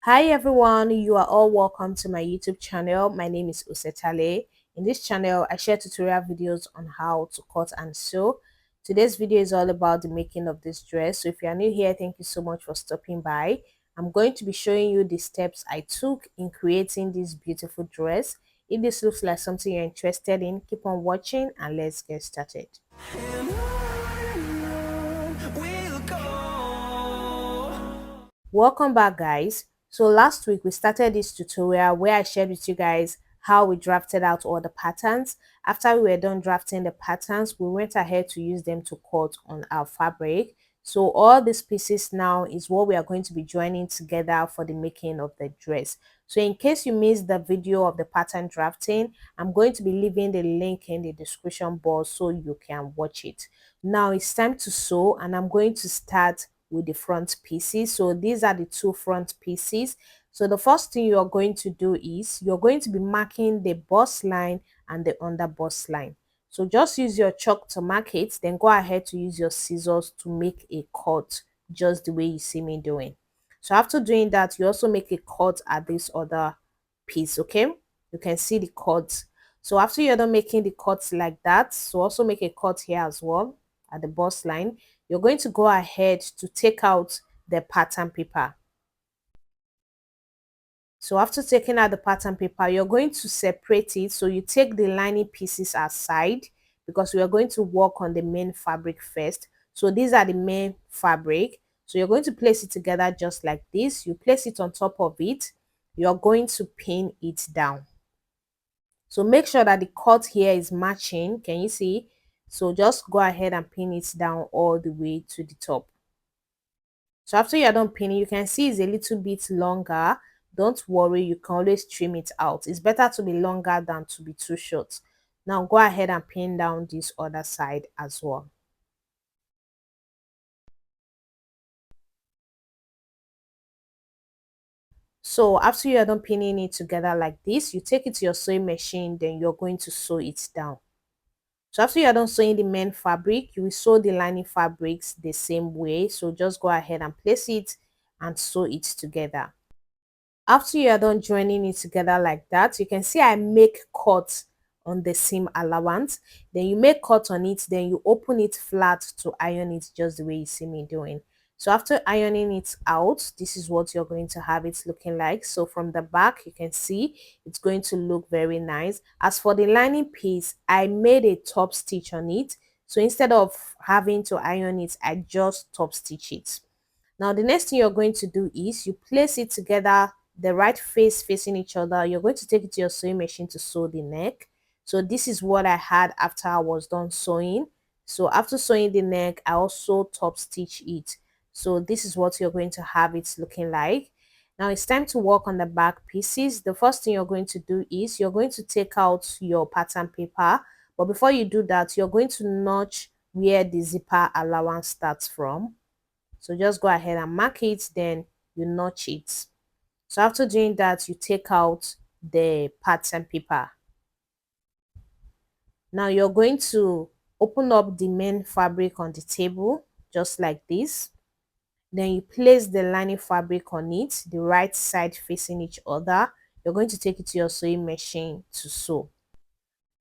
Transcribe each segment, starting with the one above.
Hi everyone, you are all welcome to my YouTube channel. My name is Usetale. In this channel, I share tutorial videos on how to cut and sew. Today's video is all about the making of this dress. So if you are new here, thank you so much for stopping by. I'm going to be showing you the steps I took in creating this beautiful dress. If this looks like something you're interested in, keep on watching and let's get started. Welcome back guys. So last week we started this tutorial where I shared with you guys how we drafted out all the patterns. After we were done drafting the patterns, we went ahead to use them to cut on our fabric. So all these pieces now is what we are going to be joining together for the making of the dress. So in case you missed the video of the pattern drafting, I'm going to be leaving the link in the description box so you can watch it. Now it's time to sew, and I'm going to start with the front pieces. So these are the two front pieces. So the first thing you're going to do is you're going to be marking the bust line and the under bust line. So just use your chalk to mark it, then go ahead to use your scissors to make a cut just the way you see me doing. So after doing that, you also make a cut at this other piece, okay? You can see the cut. So after you're done making the cuts like that, so also make a cut here as well at the bust line. You're going to go ahead to take out the pattern paper. So after taking out the pattern paper, you're going to separate it. So you take the lining pieces aside because we are going to work on the main fabric first. So these are the main fabric. So you're going to place it together just like this. You place it on top of it. You're going to pin it down. So make sure that the cut here is matching. Can you see? So just go ahead and pin it down all the way to the top. So after you're done pinning, you can see it's a little bit longer. Don't worry, you can always trim it out. It's better to be longer than to be too short. Now go ahead and pin down this other side as well. So after you're done pinning it together like this, you take it to your sewing machine, then you're going to sew it down. So after you're done sewing the main fabric, you will sew the lining fabrics the same way. So just go ahead and place it and sew it together. After you are done joining it together like that, you can see I make cut on the seam allowance. Then you make cut on it, then you open it flat to iron it just the way you see me doing. So after ironing it out, this is what you're going to have it looking like. So from the back, you can see it's going to look very nice. As for the lining piece, I made a top stitch on it. So instead of having to iron it, I just top stitch it. Now the next thing you're going to do is you place it together, the right face facing each other. You're going to take it to your sewing machine to sew the neck. So this is what I had after I was done sewing. So after sewing the neck, I also top stitch it. So this is what you're going to have it looking like. Now it's time to work on the back pieces. The first thing you're going to do is you're going to take out your pattern paper. But before you do that, you're going to notch where the zipper allowance starts from. So just go ahead and mark it, then you notch it. So after doing that, you take out the pattern paper. Now you're going to open up the main fabric on the table, just like this. Then you place the lining fabric on it, the right side facing each other. You're going to take it to your sewing machine to sew.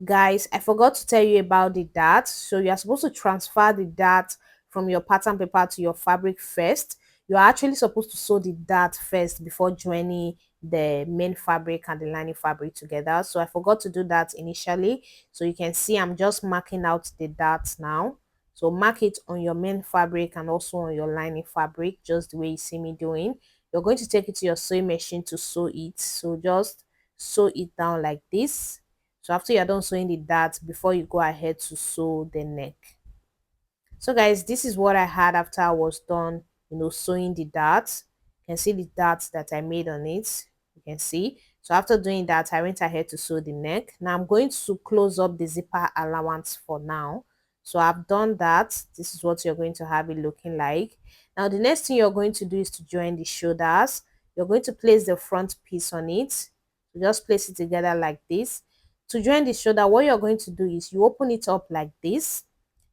Guys, I forgot to tell you about the dart. So you are supposed to transfer the dart from your pattern paper to your fabric first. You are actually supposed to sew the dart first before joining the main fabric and the lining fabric together. So I forgot to do that initially. So you can see I'm just marking out the dart now. So mark it on your main fabric and also on your lining fabric, just the way you see me doing. You're going to take it to your sewing machine to sew it. So just sew it down like this. So after you're done sewing the dart, before you go ahead to sew the neck. So guys, this is what I had after I was done, sewing the dart. You can see the darts that I made on it. You can see. So after doing that, I went ahead to sew the neck. Now I'm going to close up the zipper allowance for now. So I've done that. This is what you're going to have it looking like. Now the next thing you're going to do is to join the shoulders. You're going to place the front piece on it. So just place it together like this. To join the shoulder, what you're going to do is you open it up like this.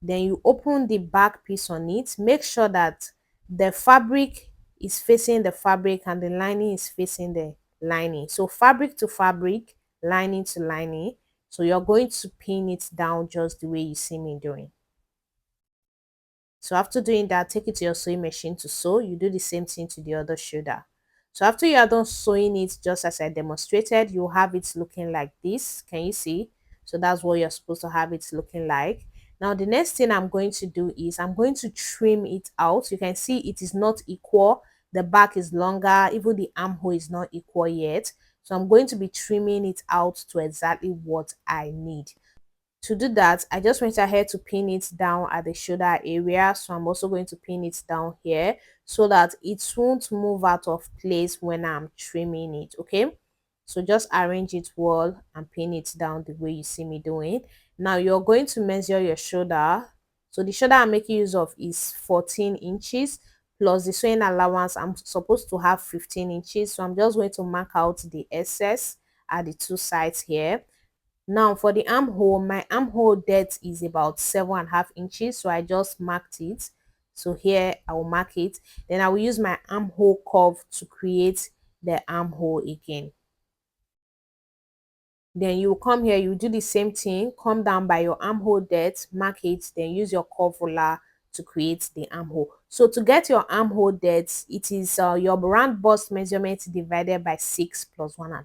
Then you open the back piece on it. Make sure that the fabric is facing the fabric and the lining is facing the lining. So fabric to fabric, lining to lining. So you're going to pin it down just the way you see me doing. So after doing that, take it to your sewing machine to sew. You do the same thing to the other shoulder. So after you are done sewing it, just as I demonstrated, you have it looking like this. Can you see? So that's what you're supposed to have it looking like. Now the next thing I'm going to do is I'm going to trim it out. You can see it is not equal. The back is longer. Even the armhole is not equal yet. So I'm going to be trimming it out to exactly what I need. To do that, I just went ahead to pin it down at the shoulder area. So I'm also going to pin it down here so that it won't move out of place when I'm trimming it. Okay, so just arrange it well and pin it down the way you see me doing. Now you're going to measure your shoulder. So the shoulder I'm making use of is 14 inches plus the sewing allowance. I'm supposed to have 15 inches, so I'm just going to mark out the excess at the two sides here. Now for the armhole, my armhole depth is about 7.5 inches, so I just marked it. So here I will mark it. Then I will use my armhole curve to create the armhole again. Then you will come here, you do the same thing, come down by your armhole depth, mark it, then use your curve ruler to create the armhole. So to get your armhole depth, it is your round bust measurement divided by 6 plus 1.5.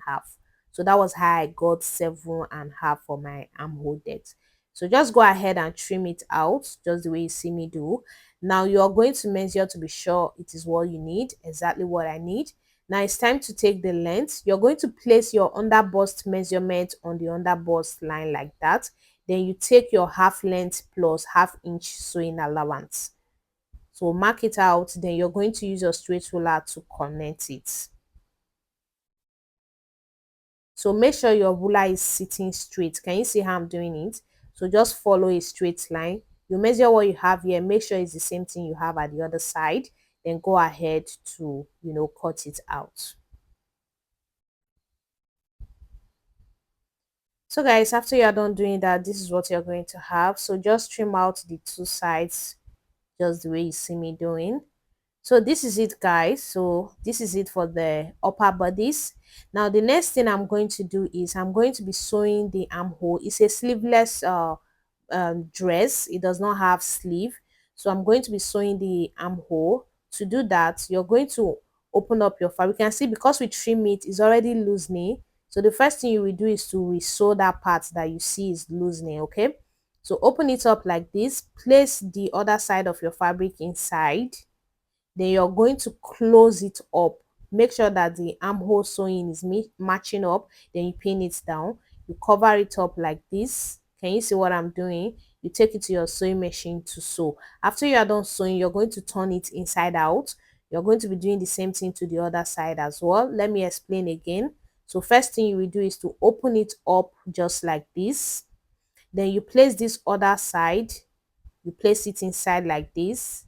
So that was how I got 7.5 for my armhole depth. So just go ahead and trim it out just the way you see me do. Now you're going to measure to be sure it is what you need, exactly what I need. Now it's time to take the length. You're going to place your under bust measurement on the under bust line like that. Then you take your half length plus half-inch sewing allowance. So mark it out. Then you're going to use your straight ruler to connect it. So make sure your ruler is sitting straight. Can you see how I'm doing it? So just follow a straight line. You measure what you have here. Make sure it's the same thing you have at the other side. Then go ahead to, cut it out. So guys, after you're done doing that, this is what you're going to have. So just trim out the two sides just the way you see me doing. So this is it guys. So this is it for the upper bodice. Now the next thing I'm going to do is I'm going to be sewing the armhole. It's a sleeveless dress. It does not have sleeve. So I'm going to be sewing the armhole. To do that, you're going to open up your fabric. You can see because we trim it, it's already loosening. So the first thing you will do is to re-sew that part that you see is loosening. Okay, so open it up like this. Place the other side of your fabric inside. Then you're going to close it up. Make sure that the armhole sewing is matching up. Then you pin it down. You cover it up like this. Can you see what I'm doing? You take it to your sewing machine to sew. After you are done sewing, you're going to turn it inside out. You're going to be doing the same thing to the other side as well. Let me explain again. So first thing you will do is to open it up just like this. Then you place this other side. You place it inside like this.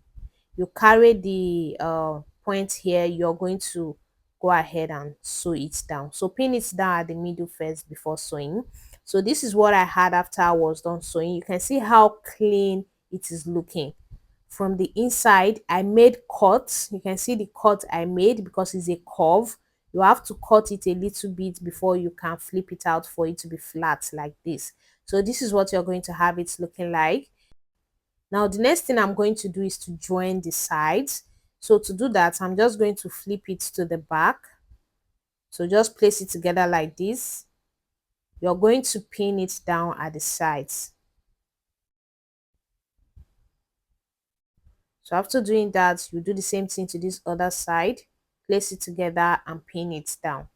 You carry the point here. You're going to go ahead and sew it down. So pin it down at the middle first before sewing. So this is what I had after I was done sewing. You can see how clean it is looking. From the inside, I made cuts. You can see the cut I made because it's a curve. You have to cut it a little bit before you can flip it out for it to be flat like this. So this is what you're going to have it looking like. Now the next thing I'm going to do is to join the sides. So to do that, I'm just going to flip it to the back. So just place it together like this. You're going to pin it down at the sides. So after doing that, you do the same thing to this other side. Place it together and pin it down.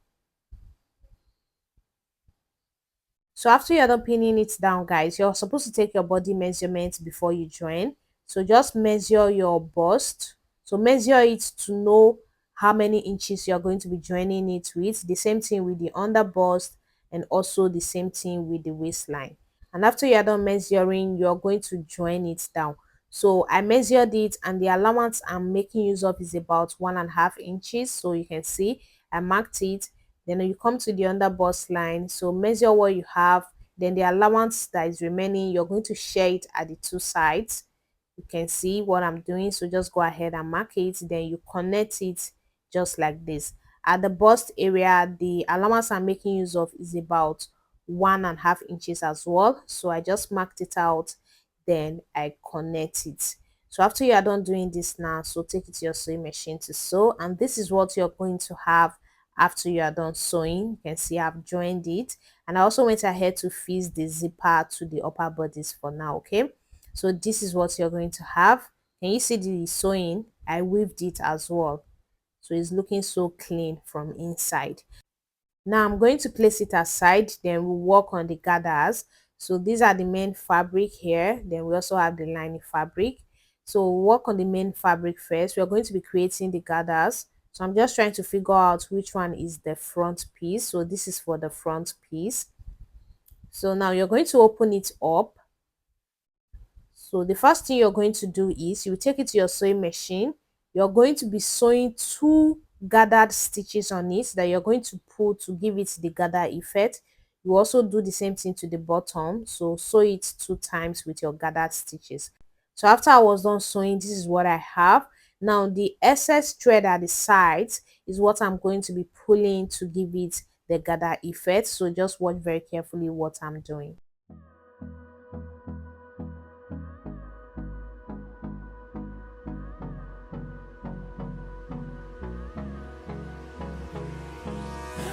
So after you're done pinning it down, guys, you're supposed to take your body measurements before you join. So just measure your bust. So measure it to know how many inches you're going to be joining it with. The same thing with the under bust and also the same thing with the waistline. And after you're done measuring, you're going to join it down. So I measured it and the allowance I'm making use of is about 1.5 inches. So you can see I marked it. Then you come to the under bust line. So measure what you have. Then the allowance that is remaining, you're going to share it at the two sides. You can see what I'm doing, so just go ahead and mark it, then you connect it just like this. At the bust area, the allowance I'm making use of is about 1.5 inches as well, so I just marked it out, then I connect it. So after you are done doing this now, so take it to your sewing machine to sew, and this is what you're going to have after you are done sewing. You can see I've joined it, and I also went ahead to fix the zipper to the upper bodice for now. Okay, so this is what you're going to have. Can you see the sewing? I weaved it as well, so it's looking so clean from inside. Now I'm going to place it aside, then we'll work on the gathers. So these are the main fabric here, then we also have the lining fabric. So we'll work on the main fabric first. We're going to be creating the gathers, so I'm just trying to figure out which one is the front piece. So this is for the front piece. So now you're going to open it up. So the first thing you're going to do is you take it to your sewing machine. You're going to be sewing two gathered stitches on it that you're going to pull to give it the gather effect. You also do the same thing to the bottom. So sew it 2 times with your gathered stitches. So after I was done sewing, this is what I have. Now the excess thread at the sides is what I'm going to be pulling to give it the gather effect. So just watch very carefully what I'm doing.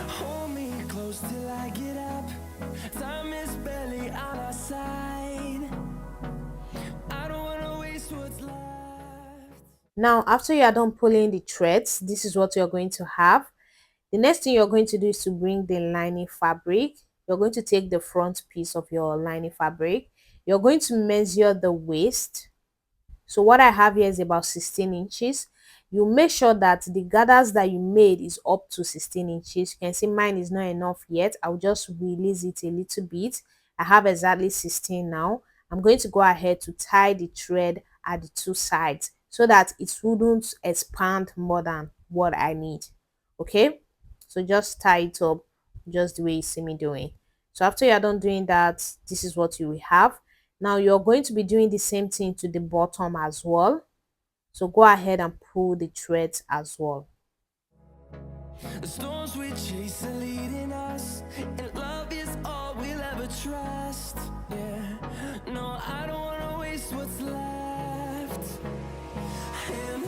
Hold me close till I get up. Time is barely on our side. I don't wanna waste what's left. Now, after you are done pulling the threads, this is what you're going to have. The next thing you're going to do is to bring the lining fabric. You're going to take the front piece of your lining fabric. You're going to measure the waist. So what I have here is about 16 inches. You make sure that the gathers that you made is up to 16 inches. You can see mine is not enough yet. I'll just release it a little bit. I have exactly 16 now. I'm going to go ahead to tie the thread at the two sides so that it wouldn't expand more than what I need. Okay, so just tie it up just the way you see me doing. So after you're done doing that, this is what you will have. Now you're going to be doing the same thing to the bottom as well. So go ahead and pull the threads as well. The storms we chase are leading us, and love is all we'll ever trust. Yeah, no, I don't wanna waste what's left. And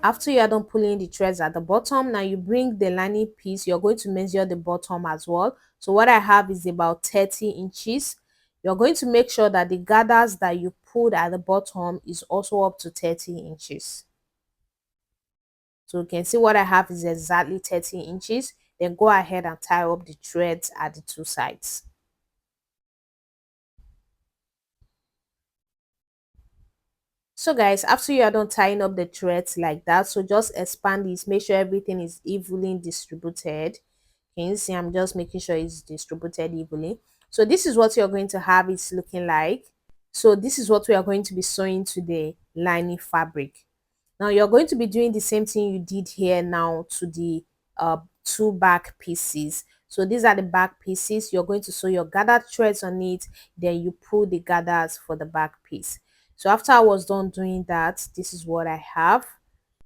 After you are done pulling the threads at the bottom, now you bring the lining piece. You're going to measure the bottom as well. So what I have is about 30 inches. You're going to make sure that the gathers that you pulled at the bottom is also up to 30 inches. So you can see what I have is exactly 30 inches. Then go ahead and tie up the threads at the two sides. So guys, after you are done tying up the threads like that, so just expand this, make sure everything is evenly distributed. Can you see I'm just making sure it's distributed evenly? So this is what you're going to have it's looking like. So this is what we are going to be sewing to the lining fabric. Now you're going to be doing the same thing you did here now to the two back pieces. So these are the back pieces. You're going to sew your gathered threads on it, then you pull the gathers for the back piece. So after I was done doing that, this is what I have.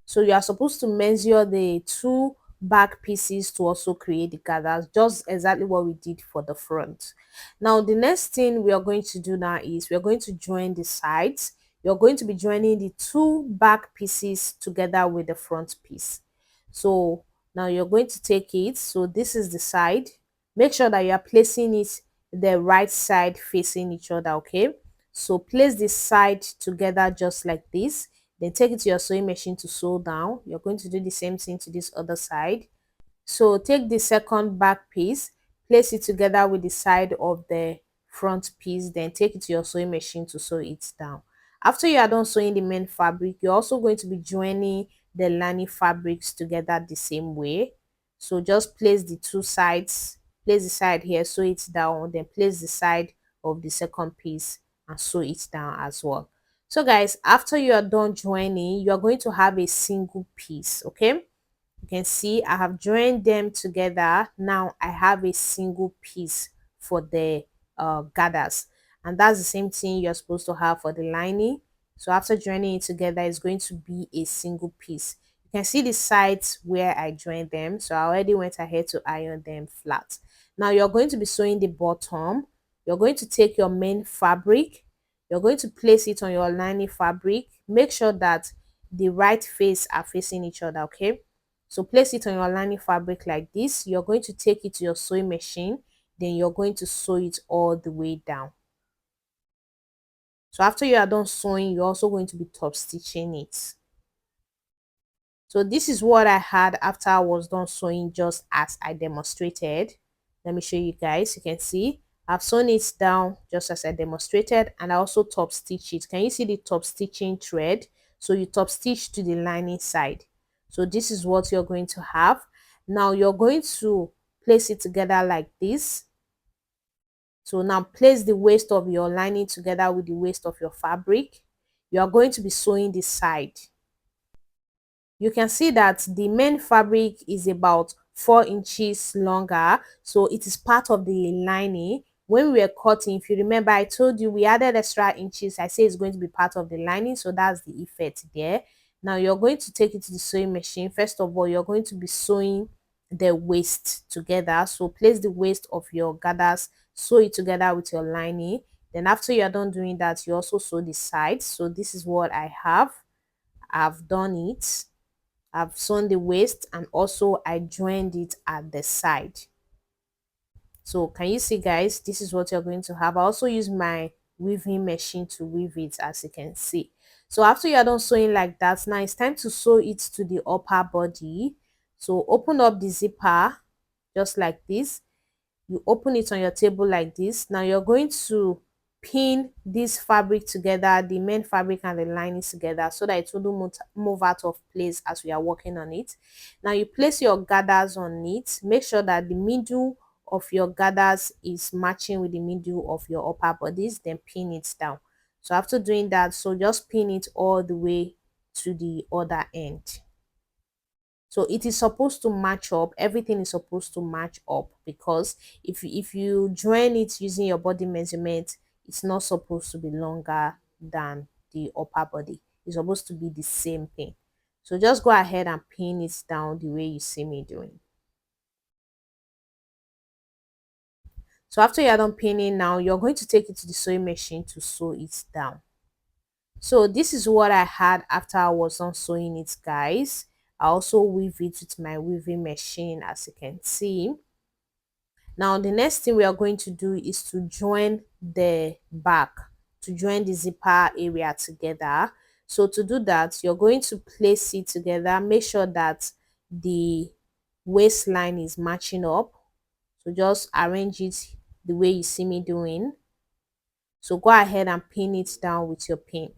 So you are supposed to measure the two back pieces to also create the gathers, just exactly what we did for the front. Now the next thing we are going to do now is we are going to join the sides. You're going to be joining the two back pieces together with the front piece. So now you're going to take it. So this is the side. Make sure that you are placing it the right side facing each other. Okay, so place this side together just like this, then take it to your sewing machine to sew down. You're going to do the same thing to this other side. So take the second back piece, place it together with the side of the front piece, then take it to your sewing machine to sew it down. After you are done sewing the main fabric, you're also going to be joining the lining fabrics together the same way. So just place the two sides, place the side here, sew it down, then place the side of the second piece and sew it down as well. So guys, after you are done joining, you are going to have a single piece. Okay, you can see I have joined them together. Now I have a single piece for the gathers. and that's the same thing you're supposed to have for the lining. So after joining it together, it's going to be a single piece. You can see the sides where I joined them, so I already went ahead to iron them flat. Now you're going to be sewing the bottom. You're going to take your main fabric, you're going to place it on your lining fabric. Make sure that the right face are facing each other, okay? So place it on your lining fabric like this. You're going to take it to your sewing machine, then you're going to sew it all the way down. So after you are done sewing, you're also going to be top stitching it. So this is what I had after I was done sewing, just as I demonstrated. Let me show you guys. You can see I've sewn it down just as I demonstrated, and I also top stitch it. Can you see the top stitching thread? So you top stitch to the lining side. So this is what you're going to have. Now you're going to place it together like this. So now place the waist of your lining together with the waist of your fabric. You are going to be sewing the side. You can see that the main fabric is about 4 inches longer, so it is part of the lining. When we were cutting, if you remember, I told you we added extra inches. I say it's going to be part of the lining, so that's the effect there. Now you're going to take it to the sewing machine. First of all, you're going to be sewing the waist together. So place the waist of your gathers, sew it together with your lining. Then after you're done doing that, you also sew the sides. So this is what I have. I've done it. I've sewn the waist, and also I joined it at the side. So can you see, guys, this is what you're going to have. I also use my weaving machine to weave it, as you can see. So after you're done sewing like that, now it's time to sew it to the upper body. So open up the zipper just like this. You open it on your table like this. Now you're going to pin this fabric together, the main fabric and the lining together, so that it wouldn't move out of place as we are working on it. Now you place your gathers on it. Make sure that the middle of your gathers is matching with the middle of your upper bodies, then pin it down. So after doing that, so just pin it all the way to the other end. So it is supposed to match up. Everything is supposed to match up, because if you join it using your body measurement, it's not supposed to be longer than the upper body. It's supposed to be the same thing. So just go ahead and pin it down the way you see me doing. So after you're done pinning, now you're going to take it to the sewing machine to sew it down. So this is what I had after I was done sewing it, guys. I also weave it with my weaving machine, as you can see. Now the next thing we are going to do is to join the back, to join the zipper area together. So to do that, you're going to place it together. Make sure that the waistline is matching up. So just arrange it the way you see me doing. So go ahead and pin it down with your pin.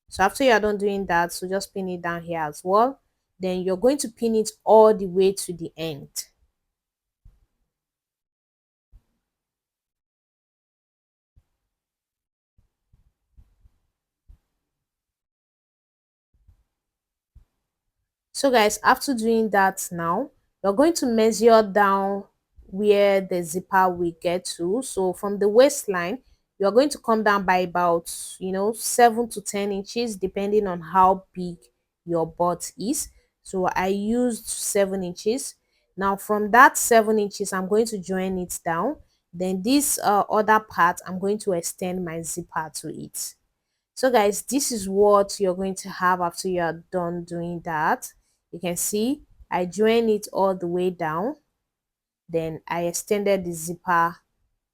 So after you're done doing that, so just pin it down here as well. Then you're going to pin it all the way to the end. So guys, after doing that, now you're going to measure down where the zipper will get to. So from the waistline, you're going to come down by about 7 to 10 inches, depending on how big your butt is. So I used 7 inches. Now from that 7 inches, I'm going to join it down. Then this other part, I'm going to extend my zipper to it. So guys, this is what you're going to have after you are done doing that. You can see I joined it all the way down, then I extended the zipper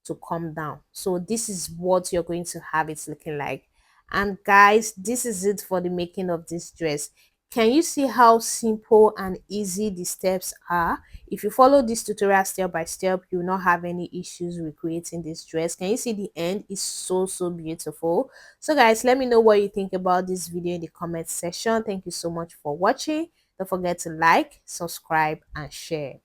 to come down. So this is what you're going to have it looking like. And guys, this is it for the making of this dress. Can you see how simple and easy the steps are? If you follow this tutorial step by step, you will not have any issues with creating this dress. Can you see the end is so beautiful? So guys, let me know what you think about this video in the comment section. Thank you so much for watching. Don't forget to like, subscribe, and share.